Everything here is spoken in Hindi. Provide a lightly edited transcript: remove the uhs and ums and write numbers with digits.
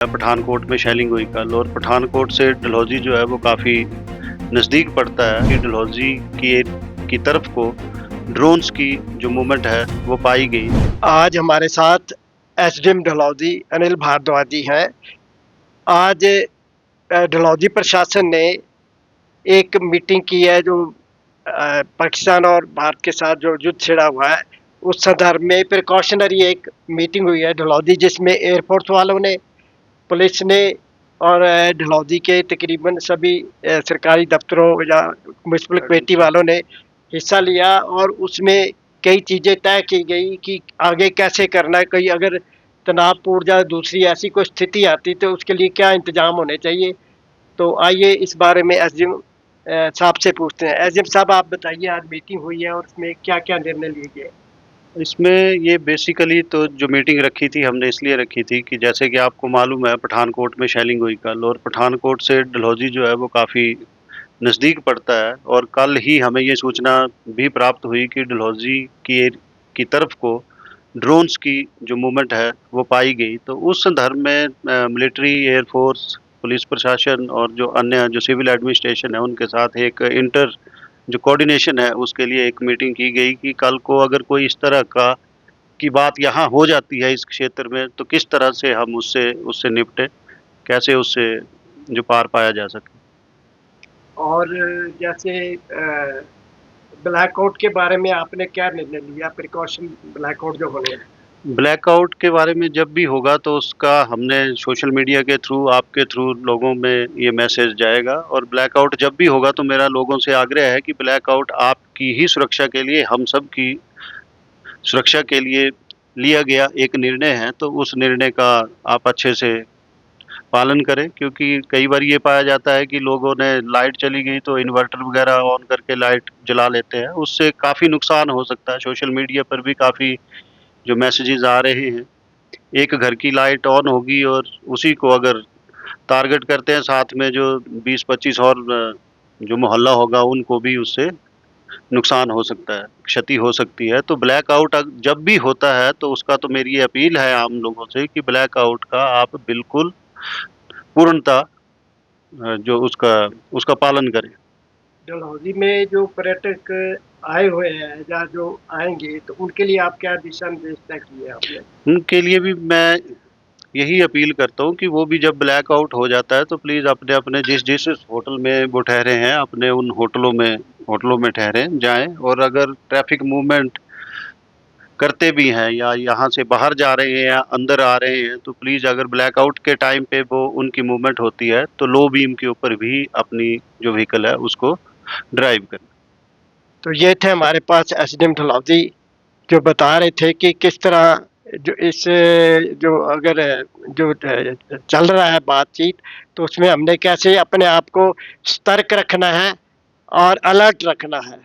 पठानकोट में शेलिंग हुई कल, और पठानकोट से डलहौजी जो है वो काफ़ी नज़दीक पड़ता है कि डलहौजी की तरफ को ड्रोन्स की जो मूवमेंट है वो पाई गई। आज हमारे साथ एसडीएम डलहौजी अनिल भारद्वाज जी हैं। आज डलहौजी प्रशासन ने एक मीटिंग की है जो पाकिस्तान और भारत के साथ जो युद्ध छिड़ा हुआ है उस संदर्भ में प्रिकॉशनरी एक मीटिंग हुई है डलहौजी, जिसमें एयरफोर्स वालों ने, पुलिस ने और डलहौजी के तकरीबन सभी सरकारी दफ्तरों या म्युनिसिपल कमेटी वालों ने हिस्सा लिया और उसमें कई चीज़ें तय की गई कि आगे कैसे करना है। कहीं अगर तनावपूर्ण या दूसरी ऐसी कोई स्थिति आती तो उसके लिए क्या इंतजाम होने चाहिए। तो आइए इस बारे में एसडीएम साहब से पूछते हैं। एसडीएम साहब, आप बताइए, आज मीटिंग हुई है और उसमें क्या क्या निर्णय लिए गए। इसमें ये बेसिकली तो जो मीटिंग रखी थी हमने इसलिए रखी थी कि जैसे कि आपको मालूम है पठानकोट में शेलिंग हुई कल, और पठानकोट से डलहौजी जो है वो काफ़ी नज़दीक पड़ता है, और कल ही हमें ये सूचना भी प्राप्त हुई कि डलहौजी की तरफ को ड्रोन्स की जो मूवमेंट है वो पाई गई। तो उस संदर्भ में मिलिट्री, एयरफोर्स, पुलिस प्रशासन और जो अन्य जो सिविल एडमिनिस्ट्रेशन है उनके साथ एक इंटर जो कोऑर्डिनेशन है उसके लिए एक मीटिंग की गई कि कल को अगर कोई इस तरह का की बात यहाँ हो जाती है इस क्षेत्र में तो किस तरह से हम उससे उससे निपटें, कैसे उससे जो पार पाया जा सके। और जैसे ब्लैकआउट के बारे में आपने क्या निर्णय लिया, प्रिकॉशन ब्लैकआउट जो होने हैं। ब्लैकआउट के बारे में जब भी होगा तो उसका हमने सोशल मीडिया के थ्रू, आपके थ्रू लोगों में ये मैसेज जाएगा, और ब्लैकआउट जब भी होगा तो मेरा लोगों से आग्रह है कि ब्लैकआउट आपकी ही सुरक्षा के लिए, हम सब की सुरक्षा के लिए लिया गया एक निर्णय है, तो उस निर्णय का आप अच्छे से पालन करें। क्योंकि कई बार ये पाया जाता है कि लोगों ने लाइट चली गई तो इन्वर्टर वगैरह ऑन करके लाइट जला लेते हैं, उससे काफ़ी नुकसान हो सकता है। सोशल मीडिया पर भी काफ़ी जो मैसेजेस आ रहे हैं, एक घर की लाइट ऑन होगी और उसी को अगर टारगेट करते हैं, साथ में जो 20-25 और जो मोहल्ला होगा उनको भी उससे नुकसान हो सकता है, क्षति हो सकती है। तो ब्लैकआउट जब भी होता है तो उसका तो मेरी ये अपील है आम लोगों से कि ब्लैकआउट का आप बिल्कुल पूर्णतः जो उसका उसका पालन करें। डलहौजी में जो पर्यटक आए हुए हैं या जो आएंगे तो उनके लिए आप क्या दिशा निर्देश तय किए आपने। उनके लिए भी मैं यही अपील करता हूँ कि वो भी जब ब्लैकआउट हो जाता है तो प्लीज़ अपने-अपने जिस-जिस होटल में वो ठहरे हैं, अपने उन होटलों में ठहरें, जाएँ, और अगर ट्रैफ़िक मूवमेंट करते भी हैं या यहाँ से बाहर जा रहे हैं या अंदर आ रहे हैं तो प्लीज़, अगर ब्लैकआउट के टाइम पे वो उनकी मूवमेंट होती है तो लो बीम के ऊपर भी अपनी जो व्हीकल है उसको ड्राइव करें। तो ये थे हमारे पास एसडीएम डलहौजी, जो बता रहे थे कि किस तरह जो इस जो अगर जो चल रहा है बातचीत, तो उसमें हमने कैसे अपने आप को सतर्क रखना है और अलर्ट रखना है।